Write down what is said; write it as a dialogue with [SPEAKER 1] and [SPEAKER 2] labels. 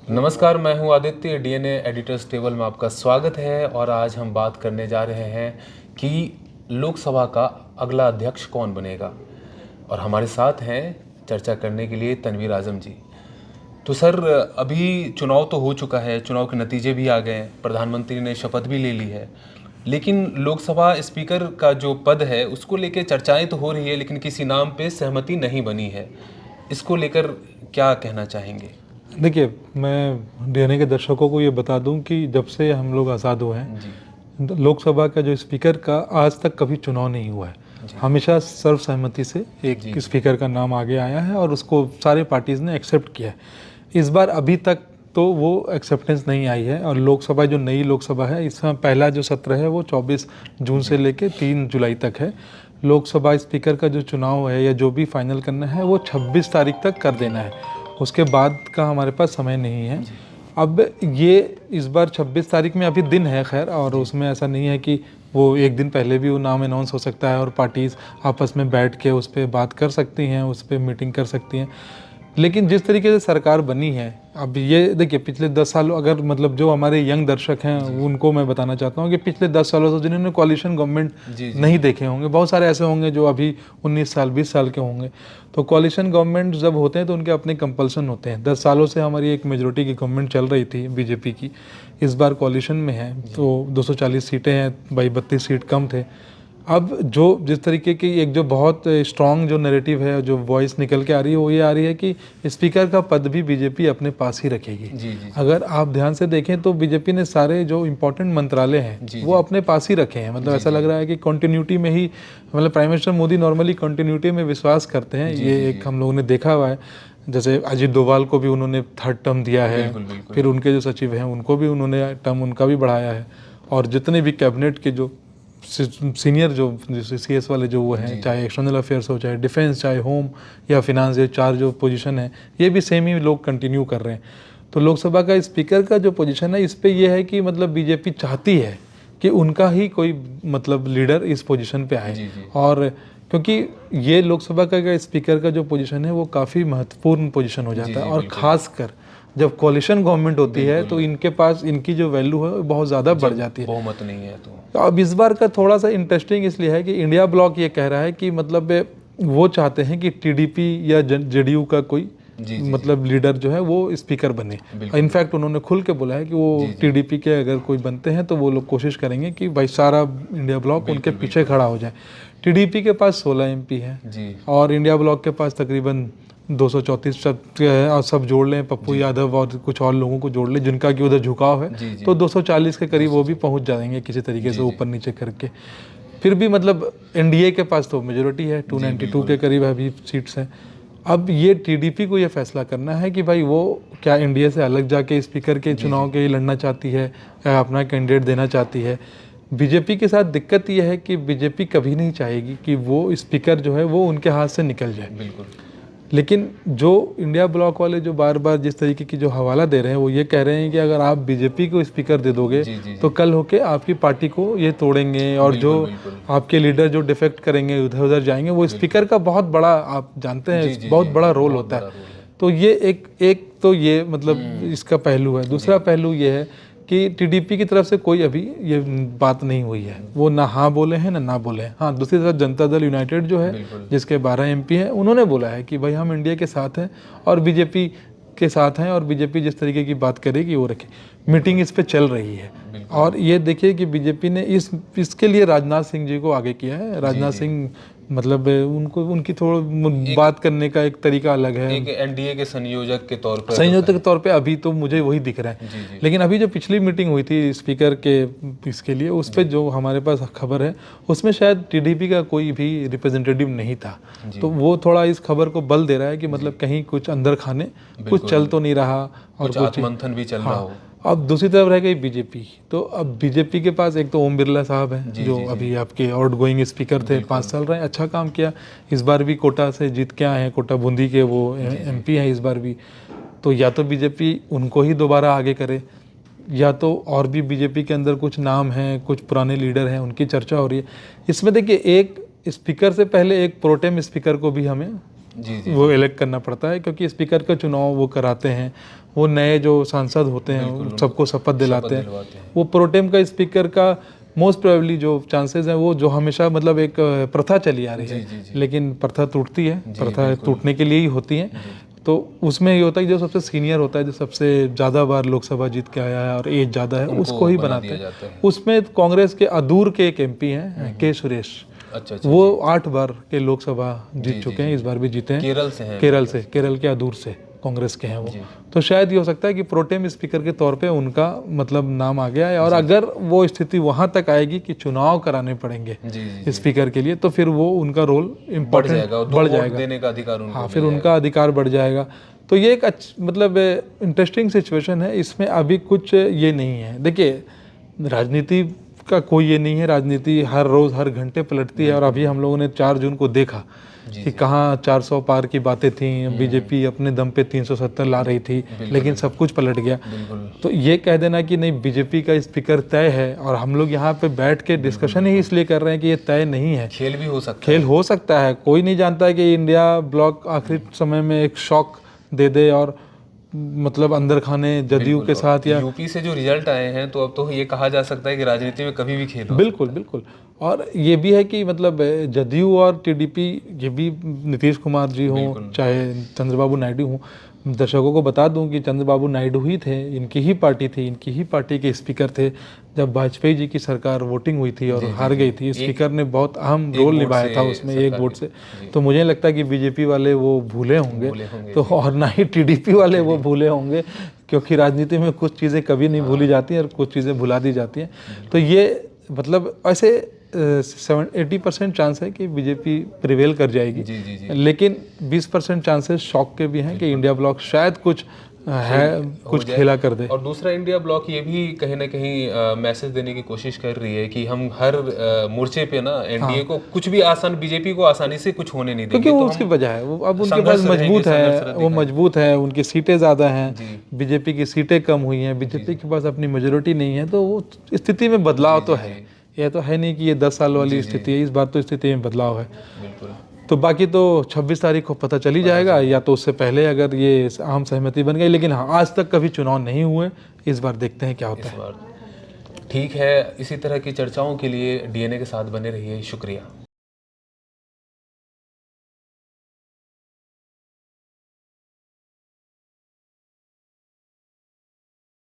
[SPEAKER 1] नमस्कार, मैं हूं आदित्य। डीएनए एडिटर्स टेबल में आपका स्वागत है और आज हम बात करने जा रहे हैं कि लोकसभा का अगला अध्यक्ष कौन बनेगा। और हमारे साथ हैं चर्चा करने के लिए तनवीर आजम जी। तो सर, अभी चुनाव तो हो चुका है, चुनाव के नतीजे भी आ गए हैं, प्रधानमंत्री ने शपथ भी ले ली है, लेकिन लोकसभा स्पीकर का जो पद है उसको लेकर चर्चाएं तो हो रही है, लेकिन किसी नाम पे सहमति नहीं बनी है। इसको लेकर क्या कहना चाहेंगे?
[SPEAKER 2] देखिए, मैं डीएनए के दर्शकों को ये बता दूं कि जब से हम लोग आज़ाद हुए हैं,
[SPEAKER 1] जी।
[SPEAKER 2] लोकसभा का जो स्पीकर का आज तक कभी चुनाव नहीं हुआ है। हमेशा सर्वसहमति से एक
[SPEAKER 1] जी।
[SPEAKER 2] स्पीकर का नाम आगे आया है और उसको सारे पार्टीज़ ने एक्सेप्ट किया है। इस बार अभी तक तो वो एक्सेप्टेंस नहीं आई है और लोकसभा जो नई लोकसभा है, इसमें पहला जो सत्र है वो 24 जून से लेके 3 जुलाई तक है। लोकसभा स्पीकर का जो चुनाव है या जो भी फाइनल करना है वो 26 तारीख तक कर देना है। उसके बाद का हमारे पास समय नहीं है। अब ये इस बार 26 तारीख में अभी दिन है खैर, और उसमें ऐसा नहीं है कि वो एक दिन पहले भी वो नाम अनाउंस हो सकता है और पार्टीज़ आपस में बैठ के उस पर बात कर सकती हैं, उस पर मीटिंग कर सकती हैं। लेकिन जिस तरीके से सरकार बनी है, अब ये देखिए पिछले 10 साल, अगर मतलब जो हमारे यंग दर्शक हैं उनको मैं बताना चाहता हूँ कि पिछले 10 सालों से जिन्होंने कोalition गवर्नमेंट नहीं देखे होंगे, बहुत सारे ऐसे होंगे जो अभी 19 साल 20 साल के होंगे। तो कोalition गवर्नमेंट जब होते हैं तो उनके अपने कंपल्सन होते हैं। 10 सालों से हमारी एक मेजोरिटी की गवर्नमेंट चल रही थी बीजेपी की, इस बार कोalition में है तो 240 सीटें हैं, भाई 32 सीट कम थे। अब जो जिस तरीके की एक जो बहुत स्ट्रॉन्ग जो नैरेटिव है, जो वॉइस निकल के आ रही है, वो ये आ रही है कि स्पीकर का पद भी बीजेपी अपने पास ही रखेगी।
[SPEAKER 1] जी।
[SPEAKER 2] अगर आप ध्यान से देखें तो बीजेपी ने सारे जो इम्पोर्टेंट मंत्रालय हैं वो अपने पास ही रखे हैं। मतलब ऐसा लग रहा है कि कंटिन्यूटी में ही, मतलब prime minister Modi normally continuity में विश्वास करते हैं। ये एक हम लोगों ने देखा हुआ है। जैसे अजीत डोभाल को भी उन्होंने 3rd टर्म दिया है।
[SPEAKER 1] बिल्कुल।
[SPEAKER 2] फिर उनके जो सचिव हैं उनको भी उन्होंने टर्म उनका भी बढ़ाया है। और जितने भी कैबिनेट के जो सीनियर जो CS वाले जो वो हैं, चाहे एक्सटर्नल अफेयर्स हो, चाहे डिफेंस, चाहे होम या फिनांस, ये 4 जो पोजीशन है ये भी सेम ही लोग कंटिन्यू कर रहे हैं। तो लोकसभा का स्पीकर का जो पोजीशन है, इस पे ये है कि मतलब बीजेपी चाहती है कि उनका ही कोई मतलब लीडर इस पोजीशन पे आए। और क्योंकि ये लोकसभा का स्पीकर का जो पोजीशन है वो काफ़ी महत्वपूर्ण पोजीशन हो जाता है, और ख़ासकर जब कोalition गवर्नमेंट होती है तो इनके पास इनकी जो वैल्यू है बहुत ज़्यादा बढ़ जाती है।
[SPEAKER 1] बहुमत नहीं है
[SPEAKER 2] तो अब इस बार का थोड़ा सा इंटरेस्टिंग इसलिए है कि इंडिया ब्लॉक ये कह रहा है कि मतलब वो चाहते हैं कि TDP या JDU का कोई मतलब लीडर जो है वो स्पीकर बने। इनफैक्ट उन्होंने खुल के बोला है कि वो TDP के अगर कोई बनते हैं तो वो लोग कोशिश करेंगे कि भाई सारा इंडिया ब्लॉक उनके पीछे खड़ा हो जाए। TDP के पास 16 MP है और इंडिया ब्लॉक के पास तकरीबन 234 सब है, और सब जोड़ लें, पप्पू यादव और कुछ और लोगों को जोड़ लें जिनका कि उधर झुकाव है, तो 240 के करीब वो भी पहुंच जाएंगे किसी तरीके से ऊपर नीचे करके। फिर भी मतलब NDA के पास तो मेजोरिटी है, 292 के करीब अभी सीट्स हैं। अब ये TDP को ये फैसला करना है कि भाई वो क्या इंडिया से अलग जाके स्पीकर के चुनाव के लिए लड़ना चाहती है या अपना कैंडिडेट देना चाहती है। बीजेपी के साथ दिक्कत ये है कि बीजेपी कभी नहीं चाहेगी कि वो स्पीकर जो है वो उनके हाथ से निकल जाए। लेकिन जो इंडिया ब्लॉक वाले जो बार बार जिस तरीके की जो हवाला दे रहे हैं, वो ये कह रहे हैं कि अगर आप बीजेपी को स्पीकर दे दोगे तो कल होके आपकी पार्टी को ये तोड़ेंगे, और जो आपके लीडर जो डिफेक्ट करेंगे, उधर उधर जाएंगे। वो स्पीकर का बहुत बड़ा, आप जानते हैं, बहुत बड़ा रोल होता है। तो ये एक तो ये मतलब इसका पहलू है। दूसरा पहलू ये है कि TDP की तरफ से कोई अभी ये बात नहीं हुई है, वो ना हाँ बोले हैं ना बोले हैं। हाँ, दूसरी तरफ जनता दल यूनाइटेड जो है जिसके 12 MP हैं, उन्होंने बोला है कि भाई हम इंडिया के साथ हैं और बीजेपी के साथ हैं, और बीजेपी जिस तरीके की बात करेगी वो रखे। मीटिंग इस पे चल रही है, और ये देखिए कि बीजेपी ने इसके लिए राजनाथ सिंह जी को आगे किया है। राजनाथ सिंह मतलब उनको उनकी थोड़ी बात करने का एक तरीका अलग है।
[SPEAKER 1] एक NDA के संयोजक के
[SPEAKER 2] तौर पे अभी तो मुझे वही दिख रहा है। लेकिन अभी जो पिछली मीटिंग हुई थी स्पीकर के इसके लिए, उस पर जो हमारे पास खबर है उसमें शायद TDP का कोई भी रिप्रेजेंटेटिव नहीं था। तो वो थोड़ा इस खबर को बल दे रहा है कि मतलब कहीं कुछ अंदर खाने कुछ चल तो नहीं रहा, और
[SPEAKER 1] कुछ मंथन भी चल रहा हो।
[SPEAKER 2] अब दूसरी तरफ रह गई बीजेपी। तो अब बीजेपी के पास एक तो ओम बिरला साहब हैं जो अभी आपके आउट गोइंग स्पीकर थे, 5 साल रहे, अच्छा काम किया। इस बार भी कोटा से जीत के आए हैं, कोटा बूंदी के वो MP हैं इस बार भी। तो या तो बीजेपी उनको ही दोबारा आगे करे, या तो और भी बीजेपी के अंदर कुछ नाम हैं, कुछ पुराने लीडर हैं, उनकी चर्चा हो रही है। इसमें देखिए एक स्पीकर से पहले एक प्रोटेम स्पीकर को भी हमें वो इलेक्ट करना पड़ता है, क्योंकि स्पीकर का चुनाव वो कराते हैं, वो नए जो सांसद होते हैं सबको शपथ दिलाते हैं।
[SPEAKER 1] दिलवाते हैं।
[SPEAKER 2] वो प्रोटेम का स्पीकर का मोस्ट प्रोबेबली जो चांसेस हैं वो जो हमेशा मतलब एक प्रथा चली आ रही है, लेकिन प्रथा टूटती है, प्रथा टूटने के लिए ही होती है। तो उसमें ये होता है कि जो सबसे सीनियर होता है, जो सबसे ज़्यादा बार लोकसभा जीत के आया है और एज ज़्यादा है, उसको ही बनाते हैं। उसमें कांग्रेस के अदूर के एक MP हैं के सुरेश,
[SPEAKER 1] अच्छा
[SPEAKER 2] वो 8 बार के लोकसभा जीत चुके हैं, इस बार भी जीते हैं।
[SPEAKER 1] केरल से हैं।
[SPEAKER 2] केरल के अदूर से कांग्रेस के हैं वो। तो शायद ये हो सकता है कि प्रोटेम स्पीकर के तौर पे उनका मतलब नाम आ गया है, और अगर वो स्थिति वहां तक आएगी कि चुनाव कराने पड़ेंगे स्पीकर के लिए, तो फिर वो उनका रोल इम्पोर्टेंट बढ़ जाएगा,
[SPEAKER 1] देने का अधिकार उनको।
[SPEAKER 2] हाँ, फिर उनका अधिकार बढ़ जाएगा। तो ये एक मतलब इंटरेस्टिंग सिचुएशन है। इसमें अभी कुछ ये नहीं है। देखिए, राजनीति का कोई ये नहीं है, राजनीति हर रोज़ हर घंटे पलटती है। और अभी हम लोगों ने 4 जून को देखा कि कहाँ 400 पार की बातें थी, बीजेपी अपने दम पे 370 ला रही थी, लेकिन सब कुछ पलट गया। तो ये कह देना कि नहीं बीजेपी का स्पीकर तय है, और हम लोग यहाँ पे बैठ के डिस्कशन ही इसलिए कर रहे हैं कि ये तय नहीं है।
[SPEAKER 1] खेल भी हो सकता
[SPEAKER 2] खेल हो सकता है, कोई नहीं जानता है कि इंडिया ब्लॉक आखिरी समय में एक शॉक दे दे और मतलब अंदर खाने जदयू के साथ, या
[SPEAKER 1] यूपी से जो रिजल्ट आए हैं, तो अब तो ये कहा जा सकता है कि राजनीति में कभी भी खेल हो।
[SPEAKER 2] बिल्कुल। और ये भी है कि मतलब जदयू और TDP, ये भी नीतीश कुमार जी हों चाहे चंद्रबाबू नायडू हों, दर्शकों को बता दूं कि चंद्रबाबू नायडू ही थे, इनकी ही पार्टी थी, इनकी ही पार्टी के स्पीकर थे जब वाजपेयी जी की सरकार वोटिंग हुई थी और हार गई थी। स्पीकर ने बहुत अहम रोल निभाया था उसमें, एक वोट से। तो मुझे लगता है कि बीजेपी वाले वो भूले होंगे, तो और ना ही TDP वाले वो भूले होंगे, क्योंकि राजनीति में कुछ चीज़ें कभी नहीं भूली जाती हैं और कुछ चीज़ें भुला दी जाती हैं। तो ये मतलब ऐसे 80% चांस है कि बीजेपी प्रिवेल कर जाएगी, लेकिन 20% चांसेस शॉक के भी हैं कि इंडिया ब्लॉक शायद कुछ कुछ खेला कर दे।
[SPEAKER 1] और दूसरा, इंडिया ब्लॉक ये भी कहीं ना कहीं मैसेज देने की कोशिश कर रही है कि हम हर मोर्चे पे ना NDA को कुछ भी बीजेपी को आसानी से कुछ होने नहीं देंगे,
[SPEAKER 2] क्योंकि वो उसकी वजह है, वो अब उनके पास मजबूत है, उनकी सीटें ज़्यादा हैं, बीजेपी की सीटें कम हुई हैं, बीजेपी के पास अपनी मेजोरिटी नहीं है। तो वो स्थिति में बदलाव तो है, यह तो है नहीं कि ये 10 साल वाली स्थिति है, इस बार तो स्थिति में बदलाव है। तो बाकी तो 26 तारीख को पता चली जाएगा, या तो उससे पहले अगर ये आम सहमति बन गई। लेकिन हाँ, आज तक कभी चुनाव नहीं हुए, इस बार देखते हैं क्या होता है।
[SPEAKER 1] ठीक है, इसी तरह की चर्चाओं के लिए DNA के साथ बने रहिए। शुक्रिया।